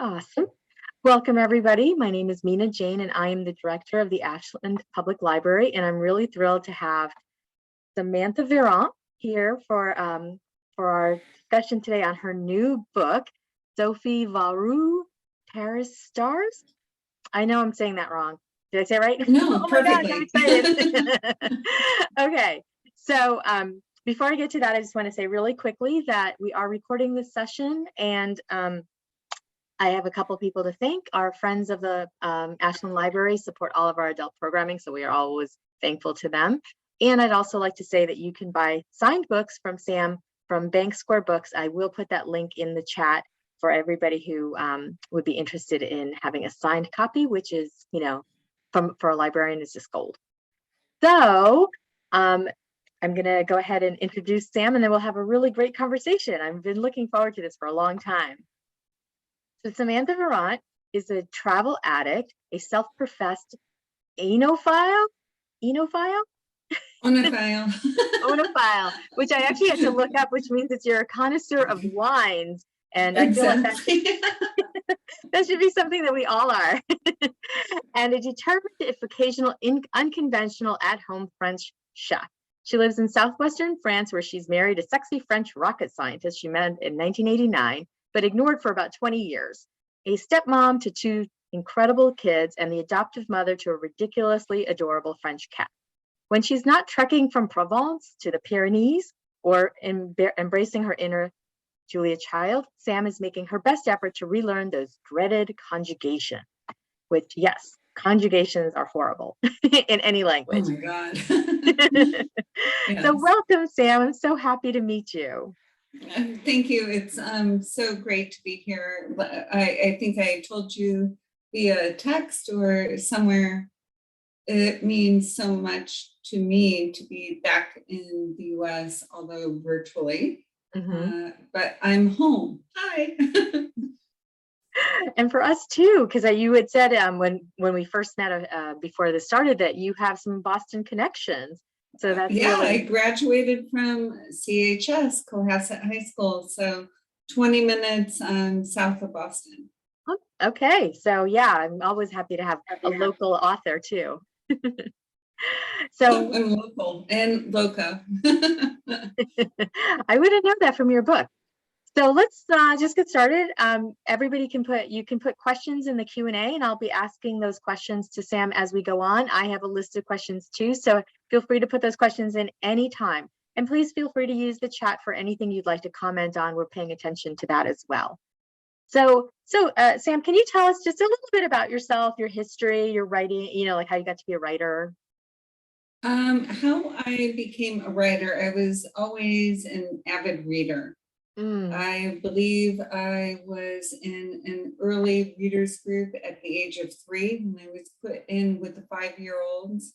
Awesome. Welcome, everybody. My name is Mina Jane, and I am the director of the Ashland Public Library, and I'm really thrilled to have Samantha Vérant here for our discussion today on her new book, Sophies Valroux Paris Stars. I know I'm saying that wrong. Did I say it right? No, Oh perfectly. my gosh, I'm excited. Okay, so before I get to that, I just want to say really quickly that we are recording this session, and I have a couple people to thank. Our friends of the Ashland Library support all of our adult programming, so we are always thankful to them. And I'd also like to say that you can buy signed books from Sam from Bank Square Books. I will put that link in the chat for everybody who would be interested in having a signed copy, which is, for a librarian is just gold. So I'm going to go ahead and introduce Sam, and then we'll have a really great conversation. I've been looking forward to this for a long time. So Samantha Vérant is a travel addict, a self-professed oenophile, oenophile, which I actually had to look up, which means that you're a connoisseur of wines. And exactly. I feel like that should be something that we all are. And a determined, if occasional, unconventional at-home French chef. She lives in southwestern France, where she's married a sexy French rocket scientist she met in 1989, but ignored for about 20 years. A stepmom to two incredible kids and the adoptive mother to a ridiculously adorable French cat. When she's not trekking from Provence to the Pyrénées or embracing her inner Julia Child, Sam is making her best effort to relearn those dreaded conjugations, which, yes, conjugations are horrible in any language. Oh my God. Yes. So welcome, Sam. I'm so happy to meet you. Thank you. It's so great to be here. I think I told you via text or somewhere, it means so much to me to be back in the US, although virtually. But I'm home. Hi. And for us too, because you had said when we first met before this started that you have some Boston connections. So that's really... I graduated from CHS, Cohasset High School, so 20 minutes south of Boston. Okay, so yeah, I'm always happy to have a local author too. So I'm local and loco. I wouldn't know that from your book. So let's just get started. Everybody you can put questions in the Q&A, and I'll be asking those questions to Sam as we go on. I have a list of questions too, so feel free to put those questions in anytime. And please feel free to use the chat for anything you'd like to comment on. We're paying attention to that as well. So Sam, can you tell us just a little bit about yourself, your history, your writing, like how you got to be a writer? How I became a writer, I was always an avid reader. I believe I was in an early readers group at the age of 3 when I was put in with the 5-year-olds.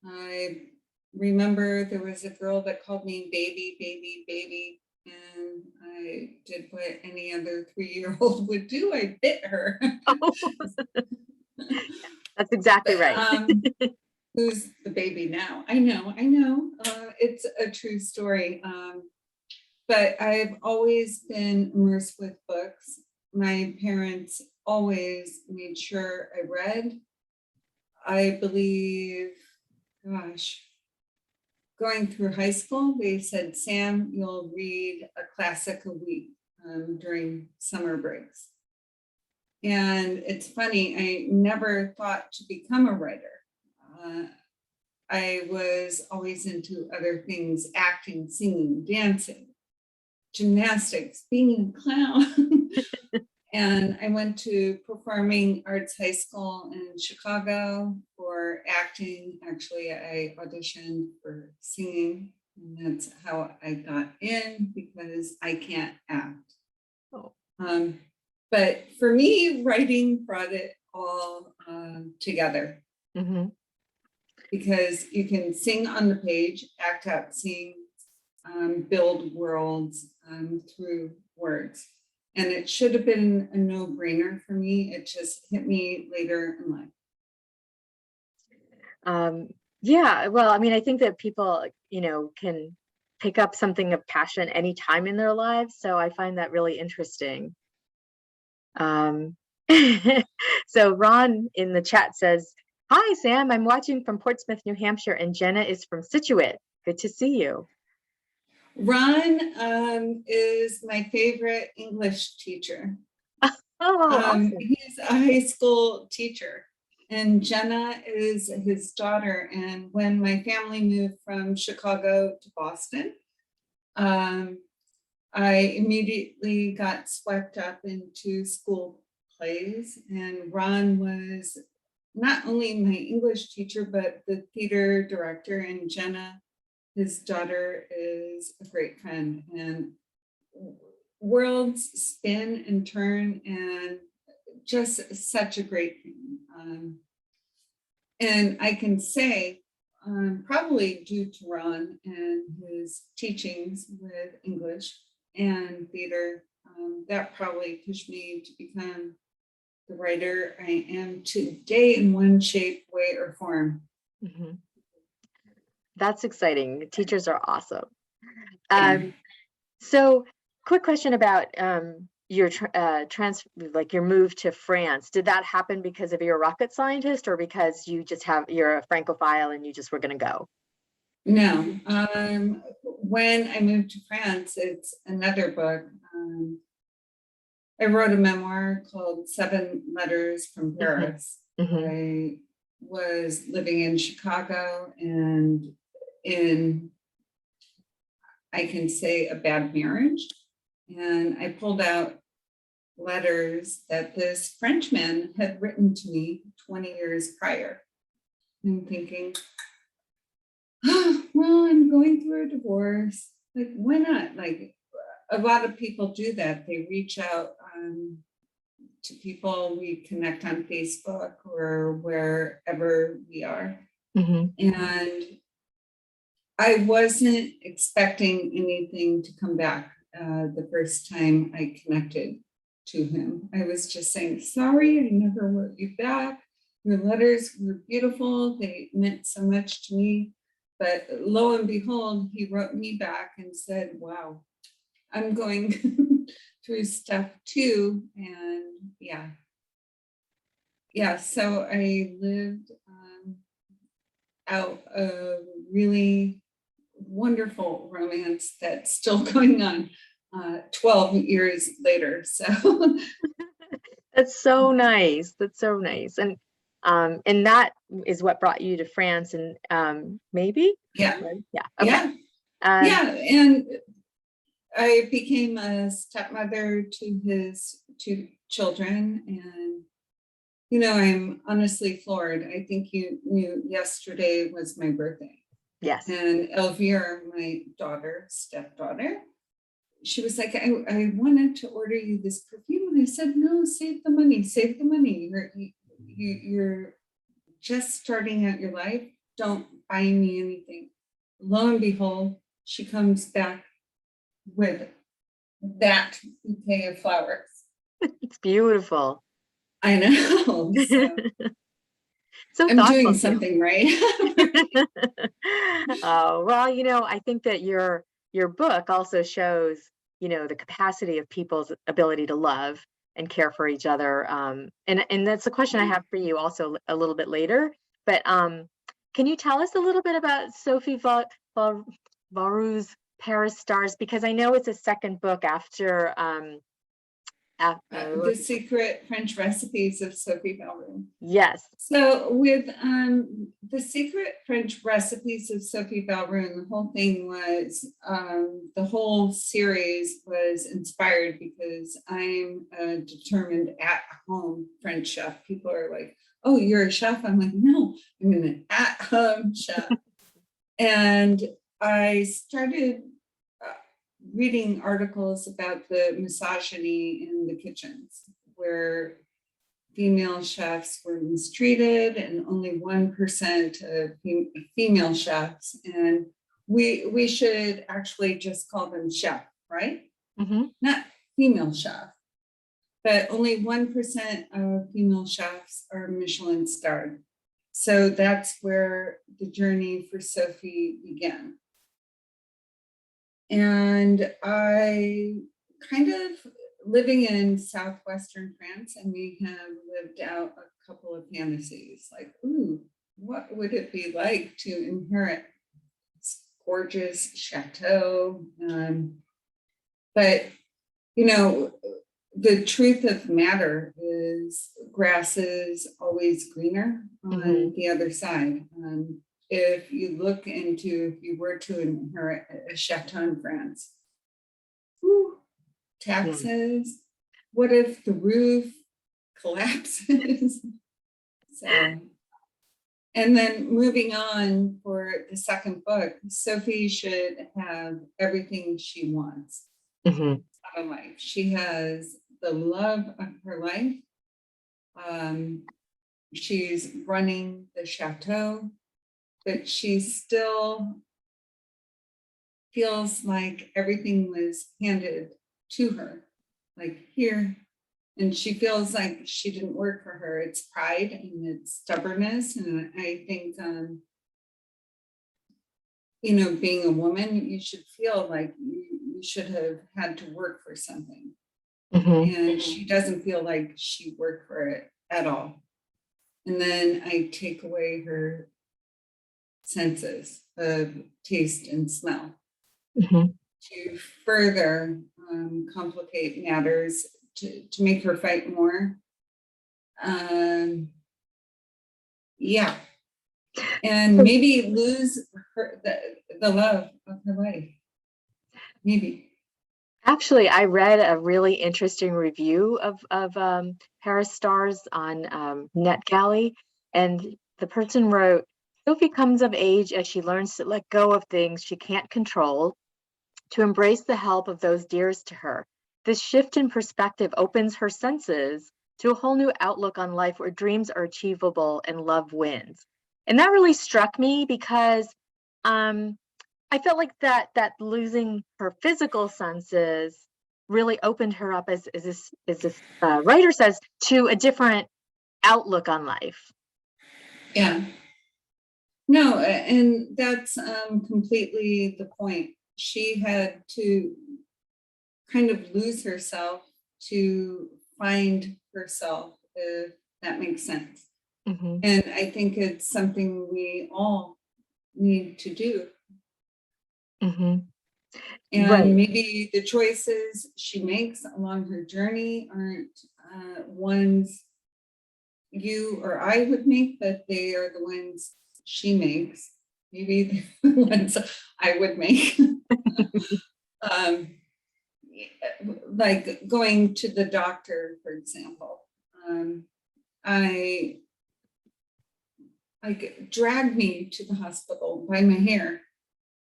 I remember there was a girl that called me baby, baby, baby, and I did what any other 3-year-old would do. I bit her. Oh. That's exactly right. Who's the baby now? I know. It's a true story. But I've always been immersed with books. My parents always made sure I read. I believe, going through high school, they said, Sam, you'll read a classic a week during summer breaks. And it's funny, I never thought to become a writer. I was always into other things, acting, singing, dancing, gymnastics, being a clown. And I went to Performing Arts High School in Chicago for acting. Actually, I auditioned for singing, and that's how I got in because I can't act. But for me, writing brought it all together. Because you can sing on the page, act out scenes, build worlds through words. And it should have been a no-brainer for me. It just hit me later in life. Yeah, well, I mean, I think that people, can pick up something of passion anytime in their lives. So I find that really interesting. Um, so Ron in the chat says, "Hi, Sam. I'm watching from Portsmouth, New Hampshire, and Jenna is from Scituate. Good to see you." Ron is my favorite English teacher. Oh, awesome. He's a high school teacher, and Jenna is his daughter. And when my family moved from Chicago to Boston, I immediately got swept up into school plays, and Ron was not only my English teacher, but the theater director, and Jenna, his daughter, is a great friend. And worlds spin and turn, and just such a great thing. And I can say, probably due to Ron and his teachings with English and theater, that probably pushed me to become the writer I am today in one shape, way, or form. Mm-hmm. That's exciting. Teachers are awesome. So quick question about your your move to France. Did that happen because of you're a rocket scientist, or because you're a Francophile and you just were going to go? No. When I moved to France, it's another book. I wrote a memoir called 7 Letters from Paris. Mm-hmm. I was living in Chicago and in, I can say, a bad marriage. And I pulled out letters that this Frenchman had written to me 20 years prior. I'm thinking, oh, well, I'm going through a divorce. Like, why not? Like, a lot of people do that. They reach out to people we connect on Facebook or wherever we are. Mm-hmm. And I wasn't expecting anything to come back the first time I connected to him. I was just saying, sorry, I never wrote you back. Your letters were beautiful. They meant so much to me. But lo and behold, he wrote me back and said, wow, I'm going through stuff too. And yeah, so I lived out a really wonderful romance that's still going on 12 years later. So that's so nice. That's so nice. And that is what brought you to France, and maybe? Yeah. Yeah. Okay. Yeah. And I became a stepmother to his 2 children, and I'm honestly floored. I think you knew yesterday was my birthday. Yes. And Elvira, my stepdaughter, she was like, I wanted to order you this perfume. And I said, no, save the money. You're just starting out your life. Don't buy me anything. Lo and behold, she comes back with that bouquet of flowers. It's beautiful. I know. So I'm doing something right. Oh, well, I think that your book also shows, the capacity of people's ability to love and care for each other. And that's a question I have for you also a little bit later. But can you tell us a little bit about Sophie Valroux' Paris Stars? Because I know it's a second book after The Secret French Recipes of Sophie Valroux. Yes. So with The Secret French Recipes of Sophie Valroux, the whole thing was, the whole series was inspired because I'm a determined at-home French chef. People are like, oh, you're a chef? I'm like, no, I'm an at-home chef. And I started reading articles about the misogyny in the kitchens, where female chefs were mistreated and only 1% of female chefs. And we should actually just call them chef, right? Mm-hmm. Not female chef, but only 1% of female chefs are Michelin starred. So that's where the journey for Sophie began. And I kind of living in southwestern France, and we have lived out a couple of fantasies, like, ooh, what would it be like to inherit this gorgeous chateau? But, you know, the truth of the matter is grass is always greener on the other side. If you look into, if you were to inherit a chateau in France, whew, taxes, what if the roof collapses? So, and then moving on for the second book, Sophie should have everything she wants out of life. She has the love of her life. She's running the chateau, but she still feels like everything was handed to her, like here. And she feels like she didn't work for her. It's pride and it's stubbornness. And I think, you know, being a woman, you should feel like you should have had to work for something. And she doesn't feel like she worked for it at all. And then I take away her senses of taste and smell to further complicate matters, to make her fight more. Yeah. And maybe lose her, the love of her life. Maybe. Actually, I read a really interesting review of Paris Stars on NetGalley, and the person wrote, Sophie comes of age as she learns to let go of things she can't control, to embrace the help of those dearest to her. This shift in perspective opens her senses to a whole new outlook on life where dreams are achievable and love wins. And that really struck me because I felt like that losing her physical senses really opened her up, as this writer says, to a different outlook on life. Yeah. No, and that's completely the point. She had to kind of lose herself to find herself, if that makes sense. And I think it's something we all need to do. And maybe the choices she makes along her journey aren't ones you or I would make, but they are the ones she makes. Maybe the ones I would make. Like going to the doctor, for example. I dragged me to the hospital by my hair.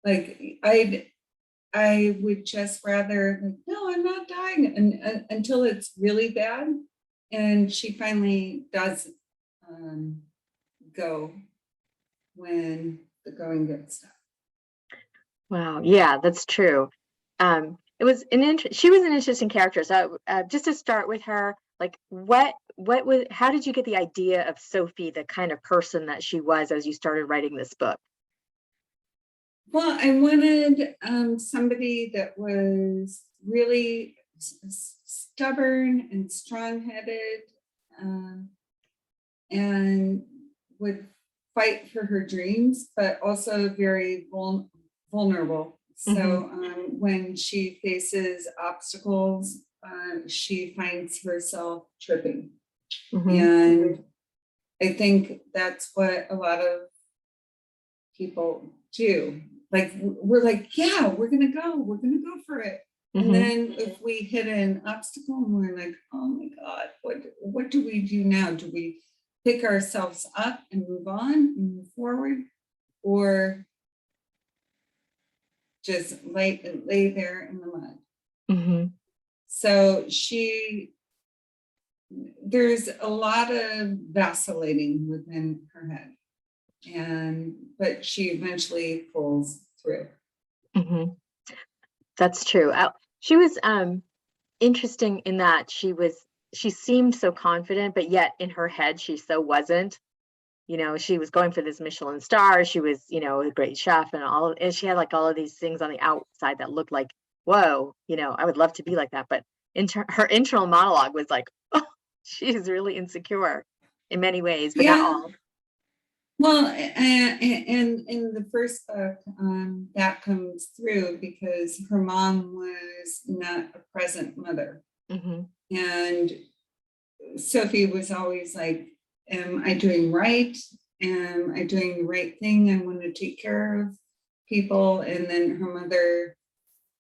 Like I would just rather, like, no, I'm not dying, and until it's really bad. And she finally does go when the going gets tough. Wow, yeah, that's true. It was she was an interesting character. So just to start with her, like how did you get the idea of Sophie, the kind of person that she was as you started writing this book? Well, I wanted somebody that was really stubborn and strong-headed, and would fight for her dreams, but also very vulnerable. So when she faces obstacles, she finds herself tripping. And I think that's what a lot of people do. Like, we're like, yeah, we're gonna go for it. And then if we hit an obstacle, we're like, oh my God, what do we do now? Do we pick ourselves up and move on and move forward, or just lay there in the mud? So there's a lot of vacillating within her head, but she eventually pulls through. That's true. She was interesting in that she seemed so confident, but yet in her head she so wasn't. You know, she was going for this Michelin star. She was, you know, a great chef and she had like all of these things on the outside that looked like, whoa, you know, I would love to be like that. But her internal monologue was like, oh, she's really insecure in many ways, but not all. Well, and in the first book, that comes through because her mom was not a present mother. And Sophie was always like, am I doing right? Am I doing the right thing? I want to take care of people. And then her mother,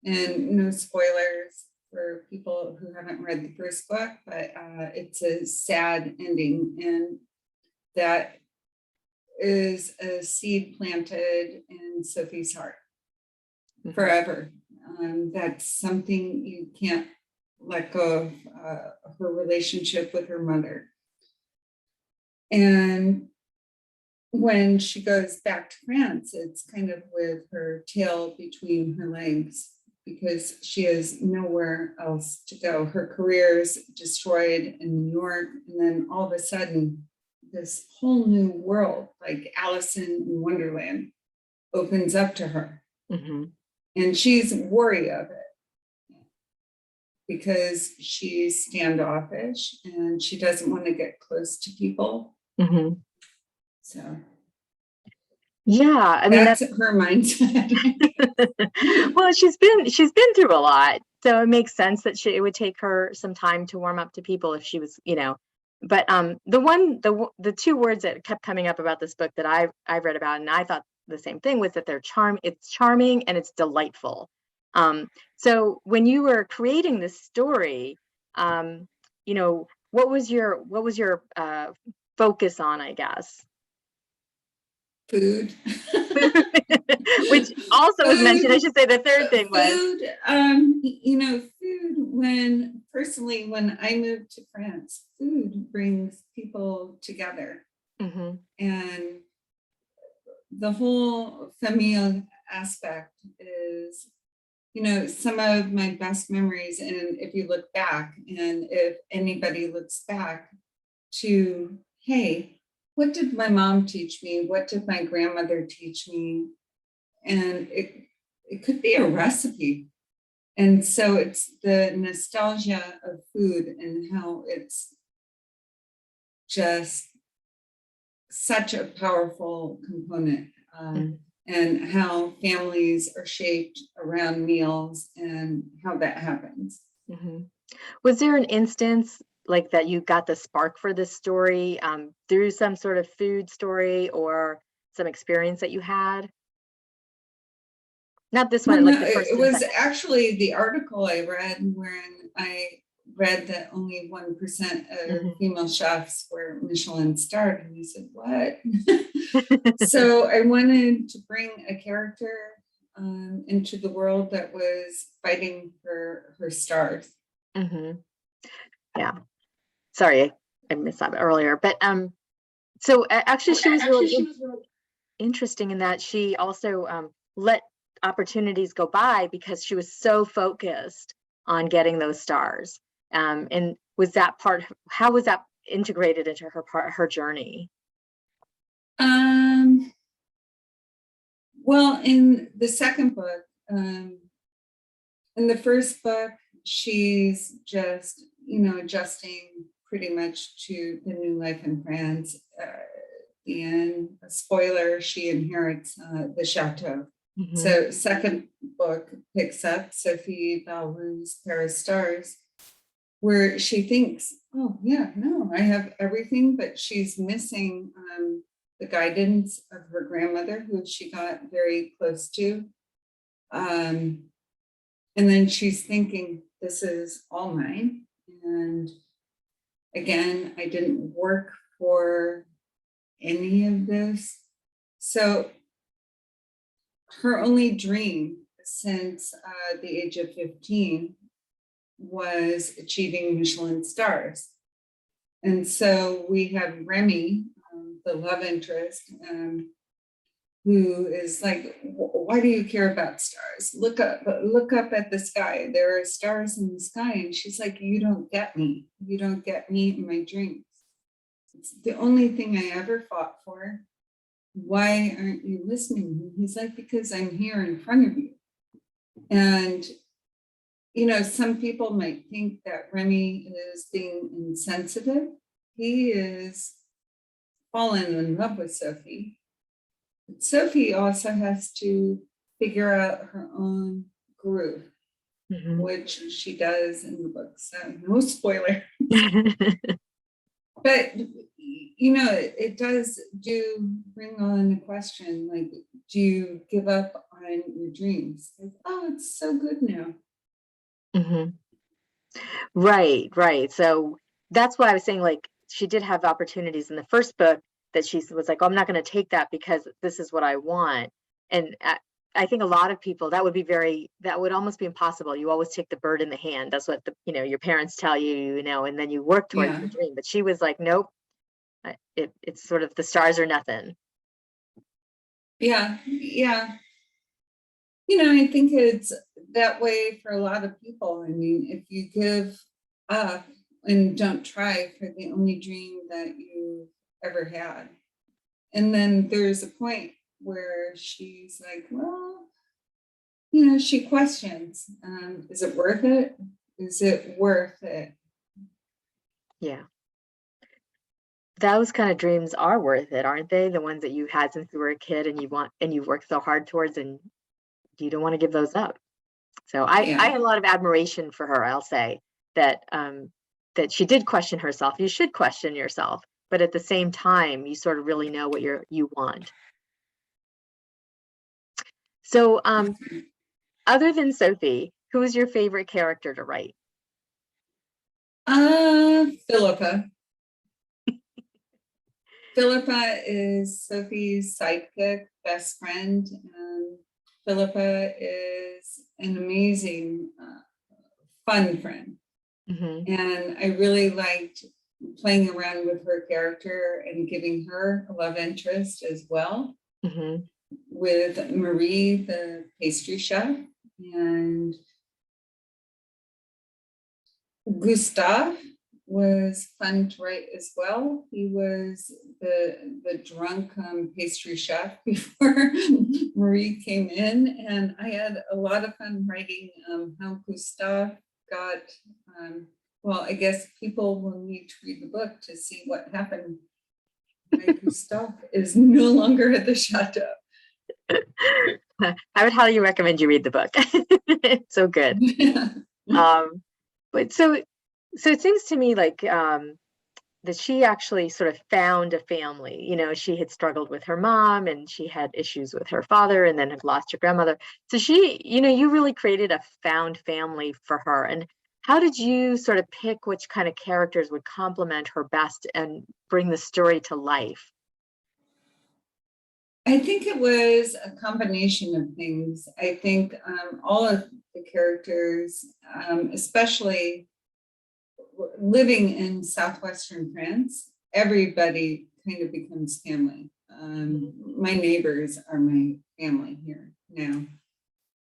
and no spoilers for people who haven't read the first book, but it's a sad ending. And that is a seed planted in Sophie's heart forever. That's something you can't let go of, her relationship with her mother. And when she goes back to France, it's kind of with her tail between her legs because she has nowhere else to go. Her career is destroyed in New York, and then all of a sudden, this whole new world, like Alice in Wonderland, opens up to her. And she's wary of it because she's standoffish and she doesn't want to get close to people. So yeah, I mean, that's her mindset. Well, she's been through a lot, so it makes sense that it would take her some time to warm up to people if she was, but the two words that kept coming up about this book that I've read about, and I thought the same thing, was that it's charming and it's delightful. So when you were creating this story, what was your focus on, I guess? Food. Which also was mentioned. I should say the third thing was food. Personally, when I moved to France, food brings people together. And the whole familial aspect is, some of my best memories. And if you look back, and if anybody looks back to, hey, what did my mom teach me? What did my grandmother teach me? And it could be a recipe. And so it's the nostalgia of food and how it's just such a powerful component, and how families are shaped around meals and how that happens. Was there an instance like that you got the spark for this story through some sort of food story or some experience that you had? Not this one. Well, like the first it was actually the article I read when I read that only 1% of female chefs were Michelin starred, and he said, what? So I wanted to bring a character into the world that was fighting for her stars. Yeah. Sorry, I missed that earlier, but so actually she was really interesting in that she also let opportunities go by because she was so focused on getting those stars. And was that how was that integrated into her journey? Well, in the second book, in the first book, she's just, adjusting pretty much to the new life in France. And a spoiler, she inherits the chateau. So second book picks up Sophie Valroux''s Paris Stars, where she thinks, oh yeah, no, I have everything, but she's missing the guidance of her grandmother, who she got very close to. And then she's thinking, this is all mine. And again, I didn't work for any of this. So her only dream since the age of 15 was achieving Michelin stars. And so we have Remy, the love interest, who is like, why do you care about stars? Look up at the sky. There are stars in the sky. And she's like, you don't get me. You don't get me in my dreams. It's the only thing I ever fought for. Why aren't you listening? He's like, because I'm here in front of you. And you know, some people might think that Remy is being insensitive. He is fallen in love with Sophie. Sophie also has to figure out her own groove, which she does in the book. So no spoiler. But, you know, it does bring on a question, like, do you give up on your dreams? Like, oh, it's so good now. Right. So that's why I was saying, like, she did have opportunities in the first book that she was like, oh, I'm not going to take that because this is what I want. And I think a lot of people, that would almost be impossible. You always take the bird in the hand. That's what your parents tell you, and then you work towards the dream. But she was like, nope, it's sort of the stars or nothing. Yeah. You know, I think it's that way for a lot of people. I mean, if you give up and don't try for the only dream that you ever had, and then there's a point where she's like, well, you know, she questions, is it worth it? Is it worth it? Yeah. Those kind of dreams are worth it, aren't they? The ones that you had since you were a kid and you've worked so hard towards, and you don't want to give those up. So I had a lot of admiration for her. I'll say that that she did question herself. You should question yourself, but at the same time, you sort of really know what you want. So other than Sophie, who is your favorite character to write? Philippa. Philippa is Sophie's sidekick, best friend. Philippa is an amazing, fun friend. And I really liked playing around with her character and giving her a love interest as well, with Marie, the pastry chef, and Gustave was fun to write as well. He was the drunk pastry chef before Marie came in, and I had a lot of fun writing how Gustave got, well, I guess people will need to read the book to see what happened when Gustave is no longer at the chateau. I would highly recommend you read the book. It's so good. But so it seems to me like that she actually sort of found a family. She had struggled with her mom, and she had issues with her father, and then had lost her grandmother. So she, you really created a found family for her. And how did you sort of pick which kind of characters would complement her best and bring the story to life? I think it was a combination of things. I think all of the characters, especially living in southwestern France, everybody kind of becomes family. My neighbors are my family here now.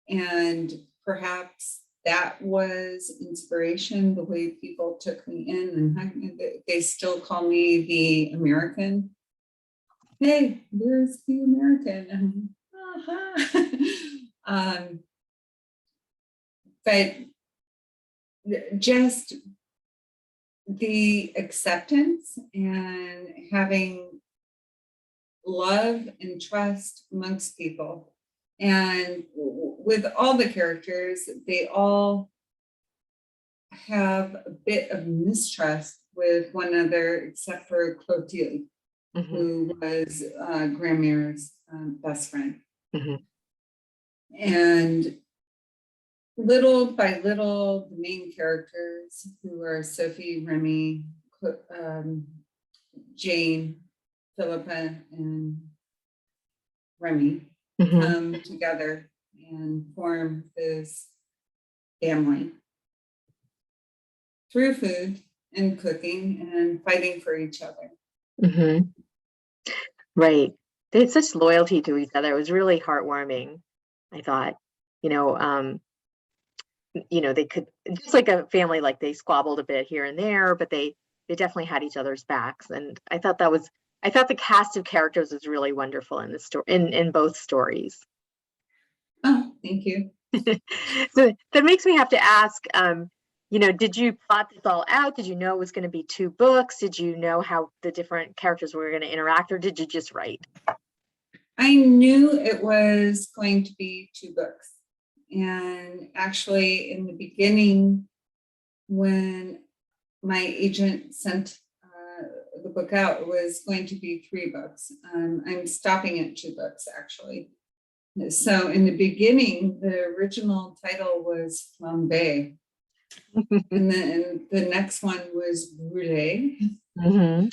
And perhaps that was inspiration, the way people took me in, and they still call me the American. Hey, where's the American? But just the acceptance and having love and trust amongst people. And with all the characters, they all have a bit of mistrust with one another, except for Clotilde, who was Grandmare's best friend. And little by little, the main characters, who are Sophie, Remy, Jane, Philippa, and Remy, come together and form this family through food and cooking and fighting for each other. Right. They had such loyalty to each other. It was really heartwarming, I thought. They could, just like a family, like they squabbled a bit here and there, but they definitely had each other's backs. And I thought the cast of characters was really wonderful in the story, in both stories. Oh, thank you. So that makes me have to ask, did you plot this all out? Did you know it was going to be 2 books? Did you know how the different characters were going to interact, or did you just write? I knew it was going to be 2 books. And actually, in the beginning, when my agent sent the book out, it was going to be 3 books. I'm stopping at 2 books, actually. So in the beginning, the original title was Flambe. And then the next one was Brûlé. Mm-hmm.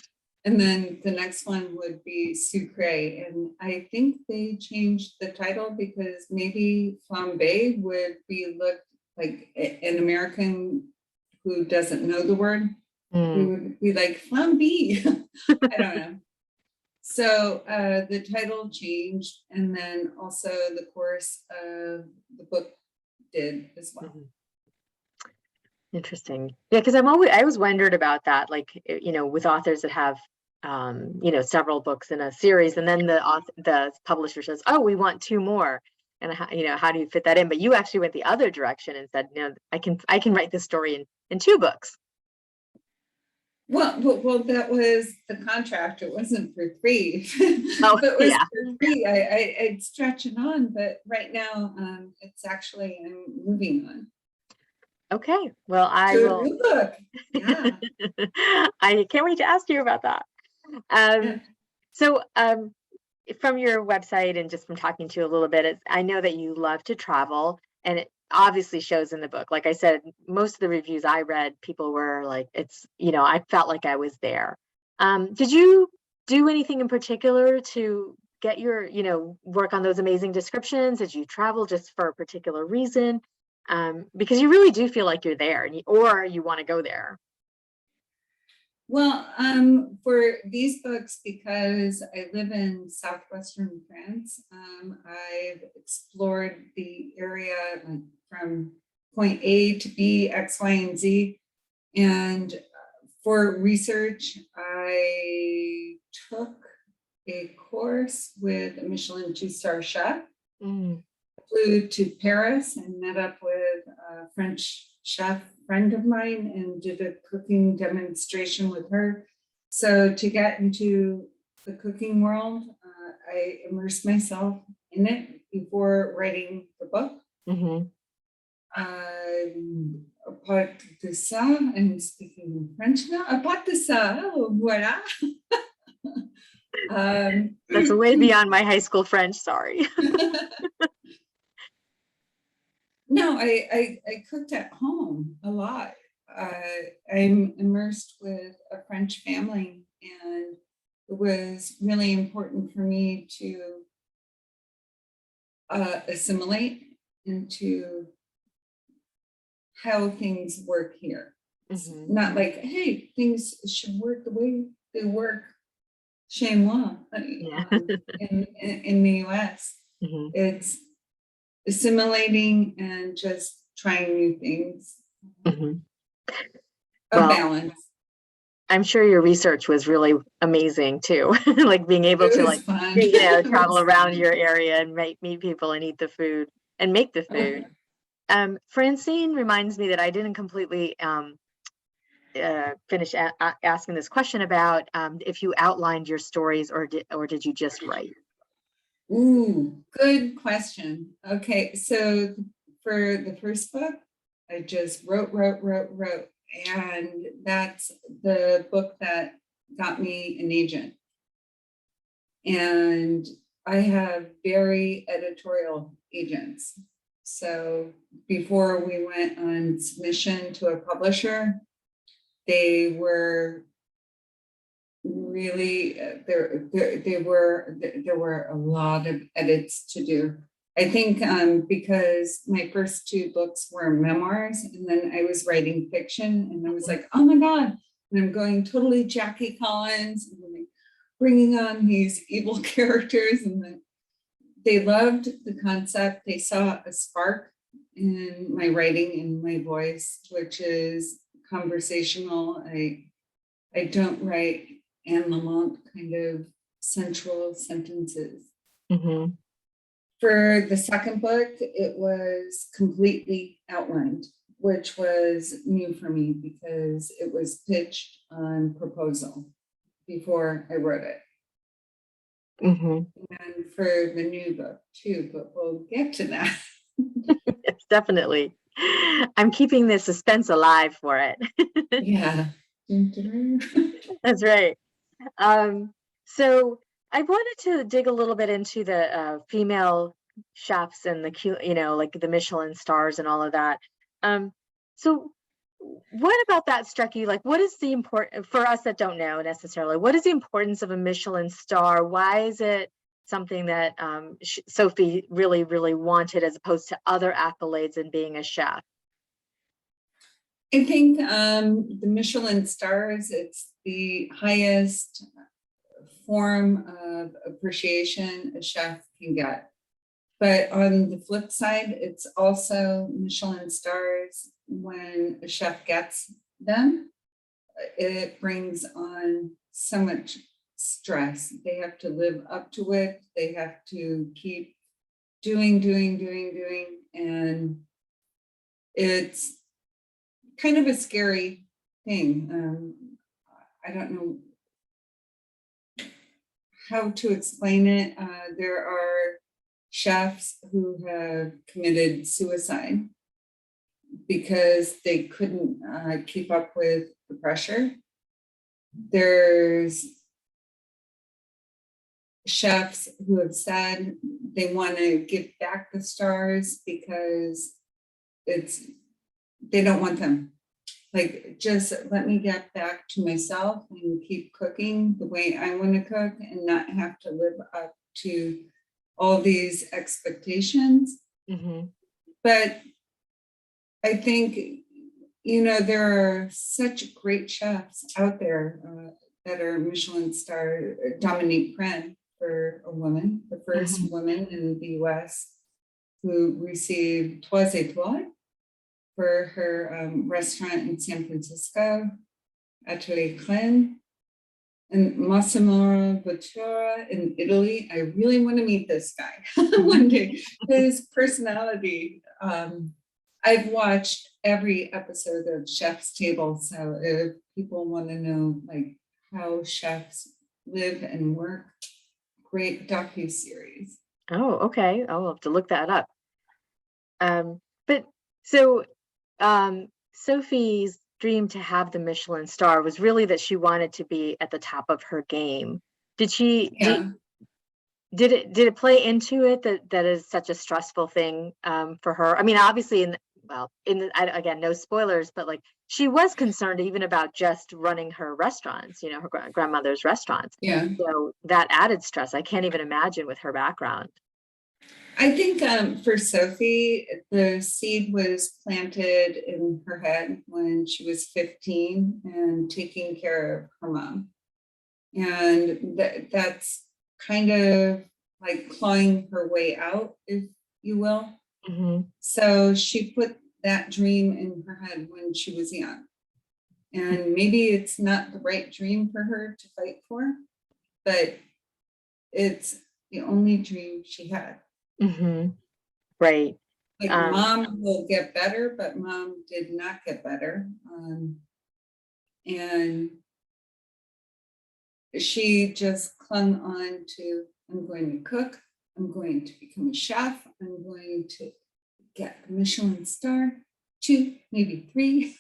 And then the next one would be Sucré. And I think they changed the title because maybe Flambe would be looked like an American who doesn't know the word. We would be like, Flambe. I don't know. So the title changed, and then also the course of the book did as well. Interesting. Yeah, because I always wondered about that, like, with authors that have several books in a series, and then the publisher says, oh, we want 2 more, and how do you fit that in? But you actually went the other direction and said, no, I can write this story in 2 books. Well, that was the contract. It wasn't for free. Oh, if it was yeah. for free, I'd stretch it on. But right now, it's actually, I'm moving on. Okay. Well, I to will. A new book. Yeah. I can't wait to ask you about that. Yeah. So, from your website and just from talking to you a little bit, I know that you love to travel, and it obviously shows in the book. Like I said, most of the reviews I read, people were like, I felt like I was there. Did you do anything in particular to get your, work on those amazing descriptions? Did you travel just for a particular reason? Because you really do feel like you're there, or you want to go there. Well, for these books, because I live in southwestern France, I've explored the area like from point A to B, X, Y, and Z. And for research, I took a course with a Michelin 2-star chef. Flew to Paris and met up with a French chef friend of mine and did a cooking demonstration with her. So to get into the cooking world, I immersed myself in it before writing the book. À part de ça, I'm speaking in French now. À part de ça, voilà. That's way beyond my high school French, sorry. No, I cooked at home a lot. I'm immersed with a French family, and it was really important for me to assimilate into how things work here. It's not like, hey, things should work the way they work chez moi in the US. It's assimilating and just trying new things. A balance. I'm sure your research was really amazing too. Like being able to travel around your area and meet people and eat the food and make the food. Francine reminds me that I didn't completely finish asking this question about if you outlined your stories or did you just write? Ooh, good question. Okay, so for the first book, I just wrote. And that's the book that got me an agent. And I have very editorial agents. So before we went on submission to a publisher, they were really, there were a lot of edits to do. I think because my first 2 books were memoirs, and then I was writing fiction, and I was like, oh my God, and I'm going totally Jackie Collins, and like bringing on these evil characters, and then they loved the concept. They saw a spark in my writing and my voice, which is conversational. I don't write Anne Lamont kind of central sentences. For the second book, it was completely outlined, which was new for me because it was pitched on proposal before I wrote it. And for the new book too, but we'll get to that. Yes, definitely. I'm keeping the suspense alive for it. Yeah. That's right. So I wanted to dig a little bit into the female chefs and like the Michelin stars and all of that. So what about that struck you? Like, what is the important for us that don't know necessarily? What is the importance of a Michelin star? Why is it something that Sophie really, really wanted as opposed to other accolades in being a chef? I think the Michelin stars, it's the highest form of appreciation a chef can get. But on the flip side, it's also Michelin stars when a chef gets them, it brings on so much stress. They have to live up to it. They have to keep doing, and it's kind of a scary thing. I don't know how to explain it. There are chefs who have committed suicide because they couldn't keep up with the pressure. There's chefs who have said they want to give back the stars because they don't want them. Like, just let me get back to myself and keep cooking the way I want to cook and not have to live up to all these expectations. But I think, there are such great chefs out there that are Michelin star. Dominique Pren, for a woman, the first woman in the US who received Trois Étoiles for her restaurant in San Francisco, Atelier Cren, and Massimo Bottura in Italy. I really want to meet this guy one day. His personality, I've watched every episode of Chef's Table, so if people want to know like how chefs live and work, great docu-series. Oh, okay. I'll have to look that up. But so Sophie's dream to have the Michelin star was really that she wanted to be at the top of her game. Did she? Yeah. Did it play into it that is such a stressful thing for her? I mean, obviously, again, no spoilers, but like she was concerned even about just running her restaurants, her grandmother's restaurants. Yeah. So that added stress. I can't even imagine with her background. I think for Sophie, the seed was planted in her head when she was 15 and taking care of her mom. And that's kind of like clawing her way out, if you will. So she put that dream in her head when she was young. And maybe it's not the right dream for her to fight for, but it's the only dream she had. Right. Like mom will get better, but mom did not get better. And she just clung on to, I'm going to cook, I'm going to become a chef, I'm going to get a Michelin star, 2, maybe 3.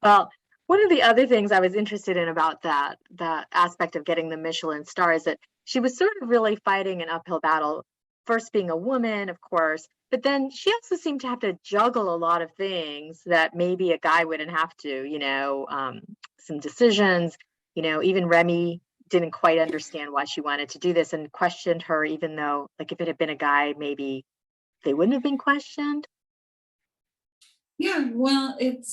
Well, one of the other things I was interested in about the aspect of getting the Michelin star is that she was sort of really fighting an uphill battle, first being a woman, of course, but then she also seemed to have to juggle a lot of things that maybe a guy wouldn't have to, some decisions, even Remy didn't quite understand why she wanted to do this and questioned her, even though, like, if it had been a guy, maybe they wouldn't have been questioned. Yeah, well, it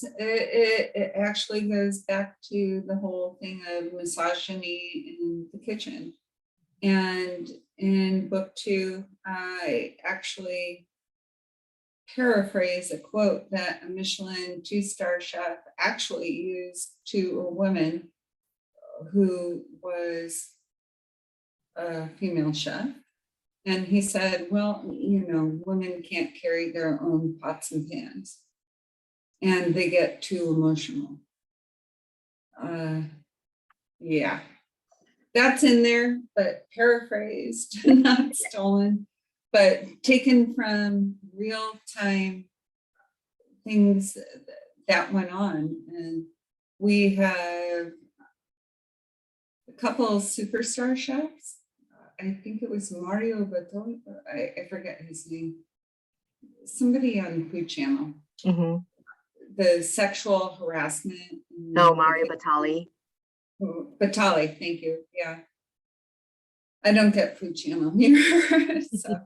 actually goes back to the whole thing of misogyny in the kitchen. And in book 2, I actually paraphrase a quote that a Michelin 2-star chef actually used to a woman who was a female chef. And he said, well, women can't carry their own pots and pans and they get too emotional. Yeah, that's in there, but paraphrased, not stolen, but taken from real time things that went on. And we have a couple of superstar chefs. I think it was Mario Batoni, I forget his name. Somebody on Food Channel. Mm-hmm. The sexual harassment. Oh, Mario Batali. Batali, thank you. Yeah. I don't get Food Channel here. So,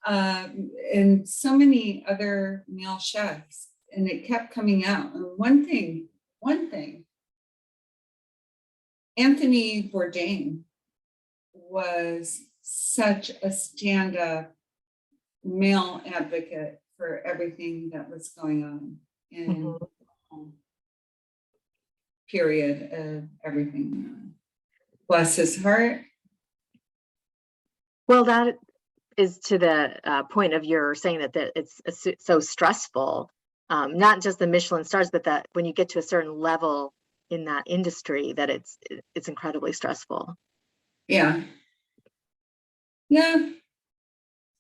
and so many other male chefs, and it kept coming out. And one thing, Anthony Bourdain was such a stand-up male advocate for everything that was going on in period of everything. Bless his heart. Well, that is to the point of your saying that it's so stressful, not just the Michelin stars, but that when you get to a certain level in that industry, that it's incredibly stressful. Yeah.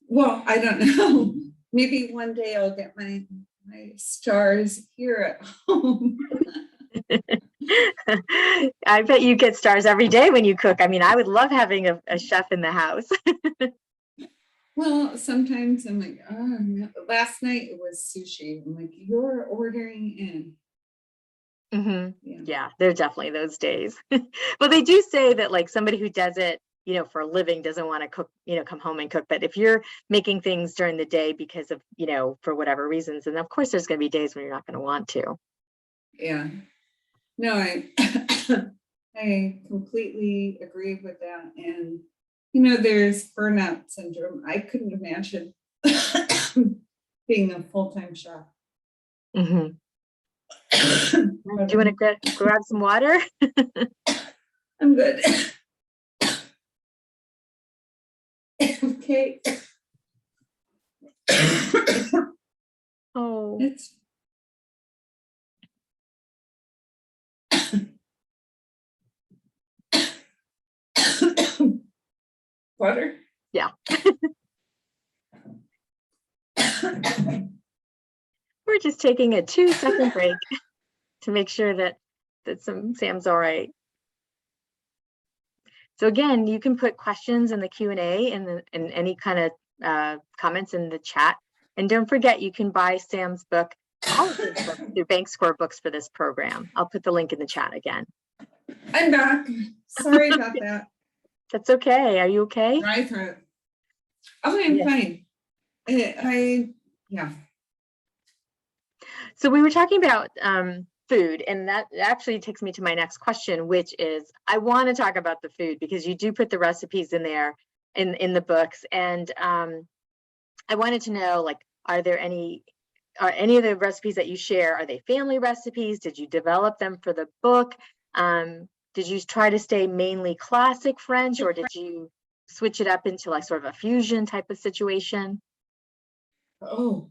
Well, I don't know. Maybe one day I'll get my stars here at home. I bet you get stars every day when you cook. I mean, I would love having a chef in the house. Well, sometimes I'm like, oh, no. Last night it was sushi. I'm like, you're ordering in. Mm-hmm. Yeah, there are definitely those days. Well, they do say that like somebody who does it, for a living doesn't want to cook, come home and cook. But if you're making things during the day because of, for whatever reasons, and of course there's going to be days when you're not going to want to. Yeah. No, I I completely agree with that. And there's burnout syndrome. I couldn't imagine being a full-time chef. Mm-hmm. Do you want to grab some water? I'm good. Okay. Oh. It's water? Yeah. We're just taking a 2-second break to make sure that Sam's all right. So again, you can put questions in the Q&A and any kind of comments in the chat. And don't forget, you can buy Sam's book, all of his books, through Bank Score Books for this program. I'll put the link in the chat again. I'm back. Sorry about that. That's okay. Are you okay? Dry throat. Oh, I'm fine. Yeah. So we were talking about food, and that actually takes me to my next question, which is I want to talk about the food because you do put the recipes in there in the books, and I wanted to know, like, are any of the recipes that you share, are they family recipes? Did you develop them for the book? Did you try to stay mainly classic French, or did you switch it up into like sort of a fusion type of situation? Oh,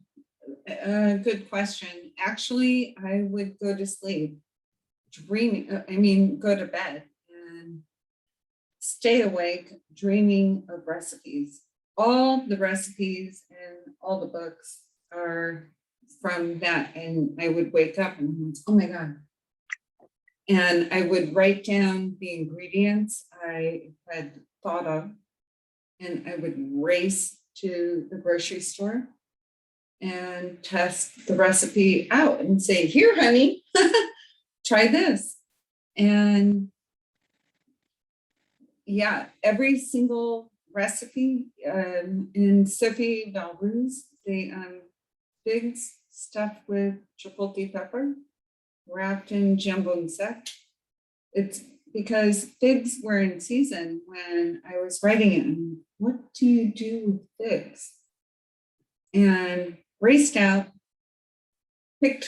good question. Actually, I would go to sleep go to bed and stay awake dreaming of recipes. All the recipes and all the books are from that. And I would wake up and oh my God. And I would write down the ingredients I had thought of, and I would race to the grocery store and test the recipe out and say, here, honey, try this. And yeah, every single recipe in Sophie Valroux', the figs stuffed with chipotle pepper, wrapped in jambon sec. It's because figs were in season when I was writing it. And what do you do with figs? And raced out, picked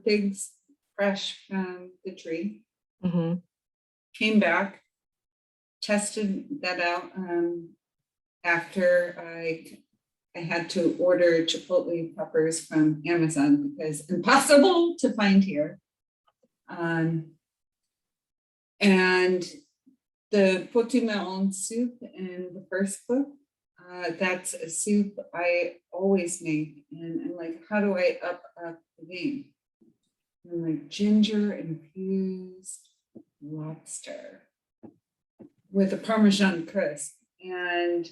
figs fresh from the tree, came back, tested that out after I had to order chipotle peppers from Amazon because impossible to find here. And the petit melon soup in the first book, that's a soup I always make. And I'm like, how do I up the game? And I'm like, ginger infused lobster with a Parmesan crisp. And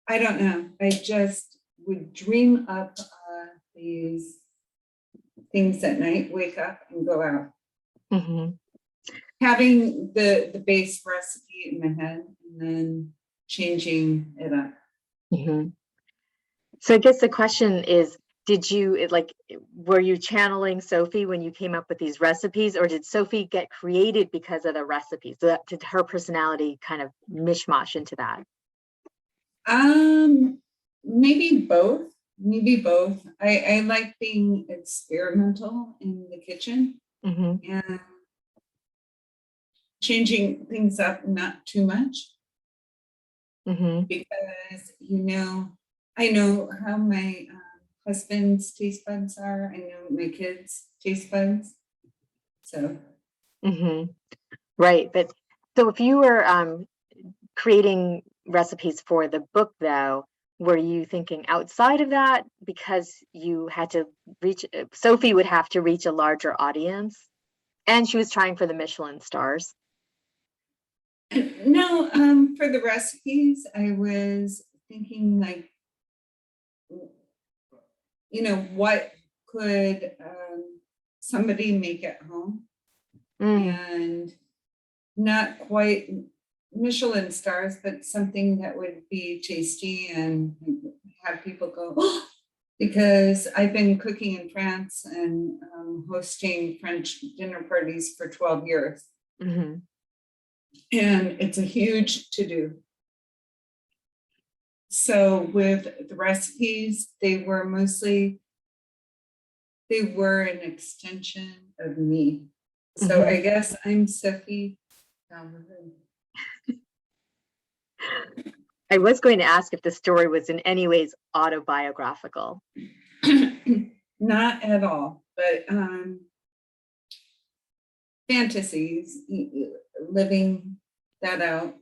I don't know, I just would dream up these things at night, wake up and go out. Mm-hmm. Having the base recipe in my head and then changing it up. Mm-hmm. So I guess the question is, were you channeling Sophie when you came up with these recipes, or did Sophie get created because of the recipes? Did her personality kind of mishmash into that? Maybe both. I like being experimental in the kitchen and changing things up, not too much. Because, I know how my husband's taste buds are. I know my kids' taste buds. So. Right. But so if you were creating recipes for the book, though, were you thinking outside of that because you had to Sophie would have to reach a larger audience, and she was trying for the Michelin stars? No, for the recipes, I was thinking like, what could somebody make at home? And not quite Michelin stars, but something that would be tasty and have people go, oh, because I've been cooking in France and hosting French dinner parties for 12 years. And it's a huge to-do. So with the recipes, they were an extension of me. So I guess I'm Sophie Valroux. I was going to ask if the story was in any ways autobiographical. Not at all, but fantasies, living that out,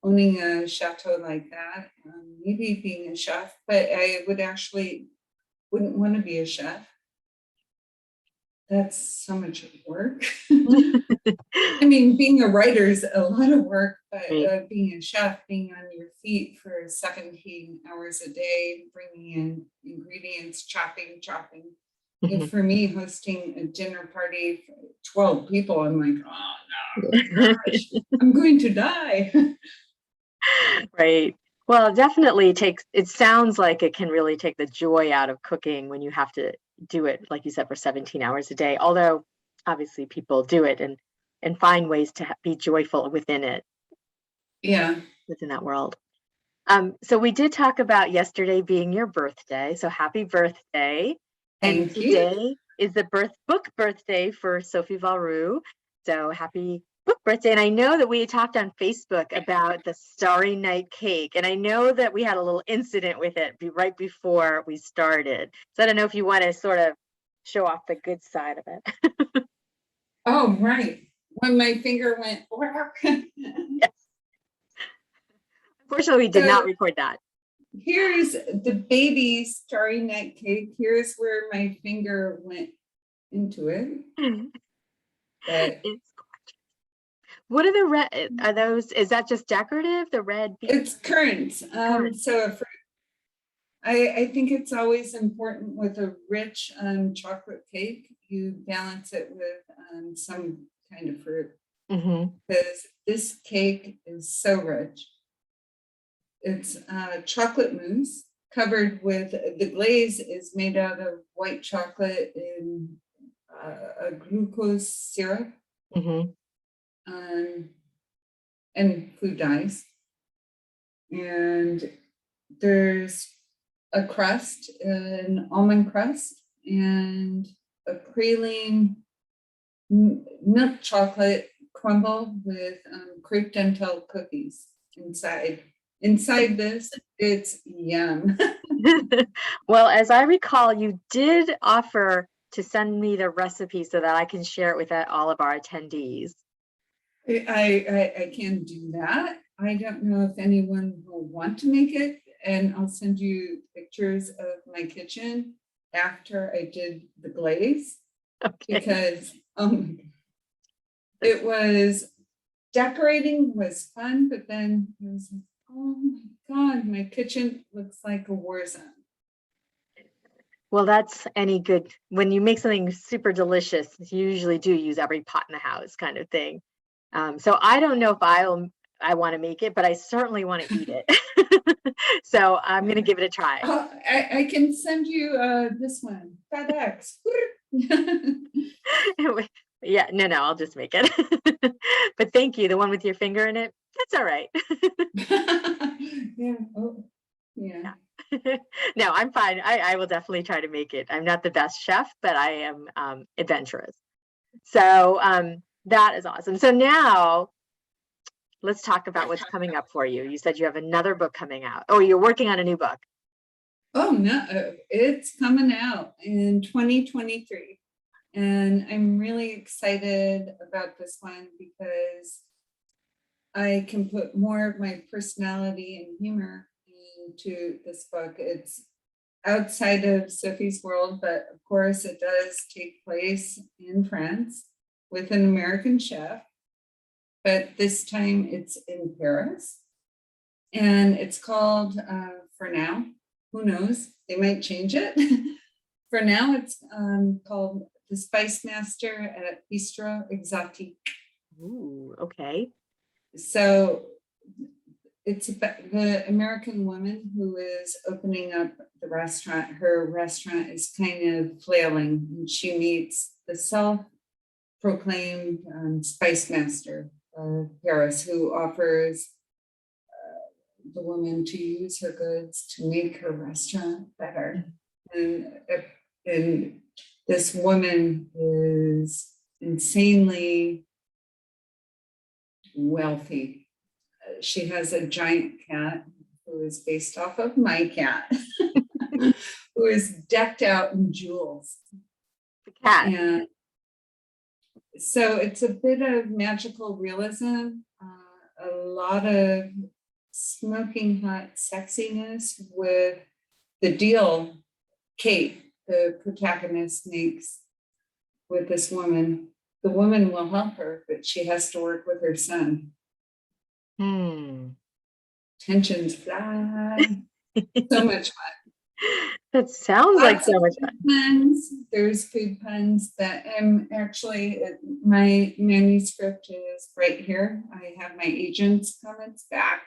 owning a chateau like that, maybe being a chef, but I wouldn't want to be a chef. That's so much work. I mean, being a writer is a lot of work, but being a chef, being on your feet for 17 hours a day, bringing in ingredients, chopping. And for me, hosting a dinner party for 12 people, I'm like, oh no, gosh, I'm going to die. Right. Well, definitely it sounds like it can really take the joy out of cooking when you have to do it, like you said, for 17 hours a day. Although obviously people do it and find ways to be joyful within it. Yeah. Within that world. So we did talk about yesterday being your birthday. So happy birthday. Thank you. Today is the book birthday for Sophie Valroux. So happy book birthday. And I know that we had talked on Facebook about the Starry Night cake. And I know that we had a little incident with it right before we started. So I don't know if you want to sort of show off the good side of it. Oh, right. When my finger went, Yes. Unfortunately, we did not record that. Here's the baby Starry Night cake. Here's where my finger went into it. But it's gorgeous. What are the red? Are those? Is that just decorative? The red? It's currants. So I think it's always important with a rich chocolate cake, you balance it with some kind of fruit, because this cake is so rich. It's chocolate mousse covered with, the glaze is made out of white chocolate and a glucose syrup and food dyes. And there's a crust, an almond crust, and a praline milk chocolate crumble with crepe dentelle cookies inside inside this, it's yum. Well, as I recall, you did offer to send me the recipe so that I can share it with all of our attendees. I can do that. I don't know if anyone will want to make it, and I'll send you pictures of my kitchen after I did the glaze. Okay. Because it was, decorating was fun, but then it was like, oh my God, my kitchen looks like a war zone. Well, that's any good. When you make something super delicious, you usually do use every pot in the house kind of thing. So I don't know if I want to make it, but I certainly want to eat it. So I'm going to give it a try. I can send you this one, FedEx. Yeah, no, I'll just make it. But thank you. The one with your finger in it, that's all right. Yeah. Oh, yeah. No, I'm fine. I will definitely try to make it. I'm not the best chef, but I am adventurous. So that is awesome. So now let's talk about what's coming up for you. You said you have another book coming out. Oh, you're working on a new book. Oh, no, it's coming out in 2023. And I'm really excited about this one because I can put more of my personality and humor into this book. It's outside of Sophie's world, but of course it does take place in France with an American chef. But this time it's in Paris. And it's called, for now, who knows, they might change it. For now, it's called The Spice Master at Bistro Exotique. Ooh, okay. So it's about the American woman who is opening up the restaurant. Her restaurant is kind of flailing, and she meets the self-proclaimed Spice Master of Paris, who offers the woman to use her goods to make her restaurant better. And this woman is insanely wealthy. She has a giant cat who is based off of my cat, who is decked out in jewels. The cat. And so it's a bit of magical realism, a lot of smoking hot sexiness with the deal Kate, the protagonist, makes with this woman. The woman will help her, but she has to work with her son. Tensions fly. So much fun. That sounds like so much fun. Puns. There's food puns that am actually, my manuscript is right here. I have my agent's comments back.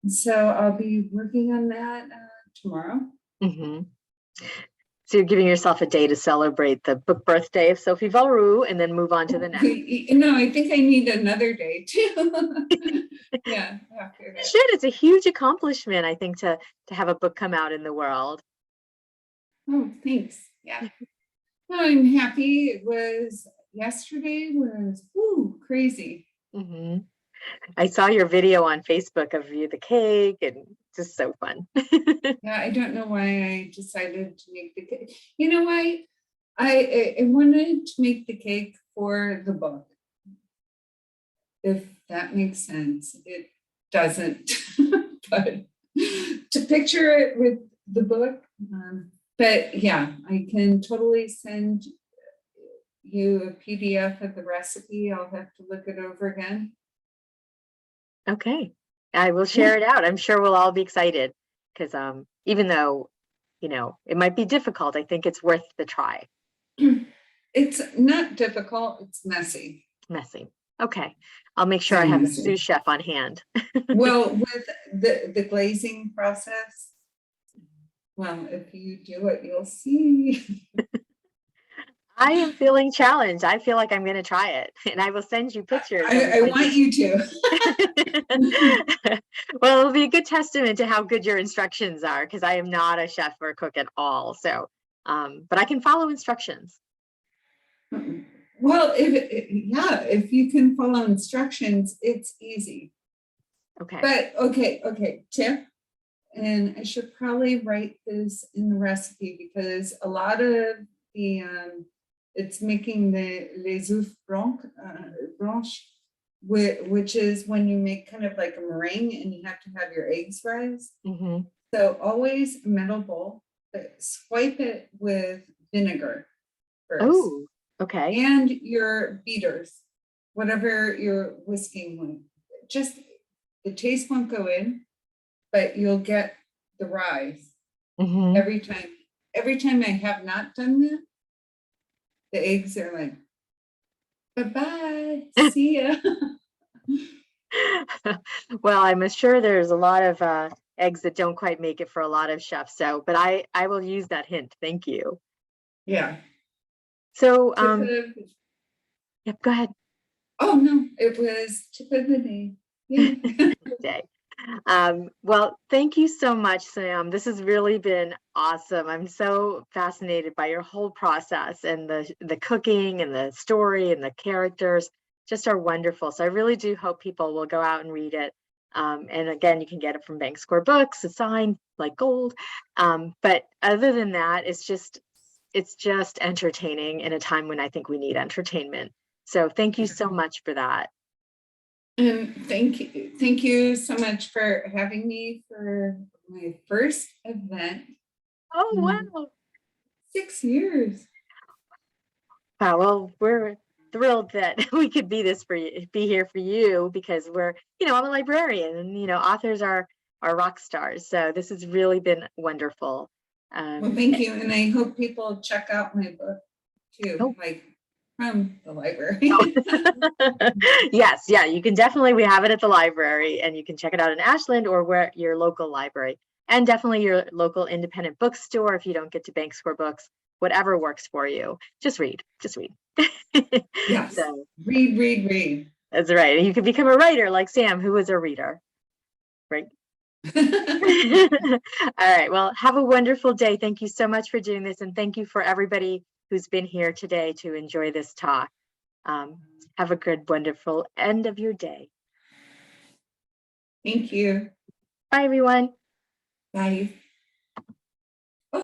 So I'll be working on that tomorrow. Mm-hmm. So you're giving yourself a day to celebrate the book birthday of Sophie Valroux and then move on to the next. No, I think I need another day too. Yeah. You should. It's a huge accomplishment, I think, to have a book come out in the world. Oh, thanks. Yeah. No, I'm happy. It was, yesterday was crazy. Mm-hmm. I saw your video on Facebook of you, the cake, and just so fun. Yeah, I don't know why I decided to make the cake. You know why? I wanted to make the cake for the book. If that makes sense. It doesn't, but to picture it with the book. But yeah, I can totally send you a PDF of the recipe. I'll have to look it over again. Okay, I will share it out. I'm sure we'll all be excited because even though, it might be difficult, I think it's worth the try. It's not difficult, it's messy. Messy. Okay, I'll make sure I have a sous chef on hand. Well, with the glazing process, well, if you do it, you'll see. I am feeling challenged. I feel like I'm going to try it, and I will send you pictures. I want you to. Well, it'll be a good testament to how good your instructions are, because I am not a chef or a cook at all. So, but I can follow instructions. Well, if you can follow instructions, it's easy. Okay. But okay, tip. And I should probably write this in the recipe because a lot of the, it's making the les œufs blanches, which is when you make kind of like a meringue and you have to have your eggs rise. Mm-hmm. So always a metal bowl, but swipe it with vinegar first. Oh, okay. And your beaters, whatever you're whisking with. Just the taste won't go in, but you'll get the rise every time. Every time I have not done that, the eggs are like, bye-bye, see ya. Well, I'm sure there's a lot of eggs that don't quite make it for a lot of chefs. So, but I will use that hint. Thank you. Yeah. So, yep, go ahead. Oh no, it was tip of the day. Yay. Day. Well, thank you so much, Sam. This has really been awesome. I'm so fascinated by your whole process, and the cooking and the story and the characters just are wonderful. So I really do hope people will go out and read it. And again, you can get it from Bank Square Books. It's signed like gold. But other than that, it's just entertaining in a time when I think we need entertainment. So thank you so much for that. And thank you so much for having me for my first event. Oh, wow. 6 years. Wow, well, we're thrilled that we could be here for you, because we're, I'm a librarian, and authors are rock stars. So this has really been wonderful. Well, thank you, and I hope people check out my book too, like from the library. Yes, yeah, you can definitely. We have it at the library, and you can check it out in Ashland or where your local library, and definitely your local independent bookstore if you don't get to Bank Square Books. Whatever works for you, just read. Yes. So, read. That's right. And you can become a writer like Sam, who was a reader, right? All right. Well, have a wonderful day. Thank you so much for doing this. And thank you for everybody who's been here today to enjoy this talk. Have a good, wonderful end of your day. Thank you. Bye, everyone. Bye.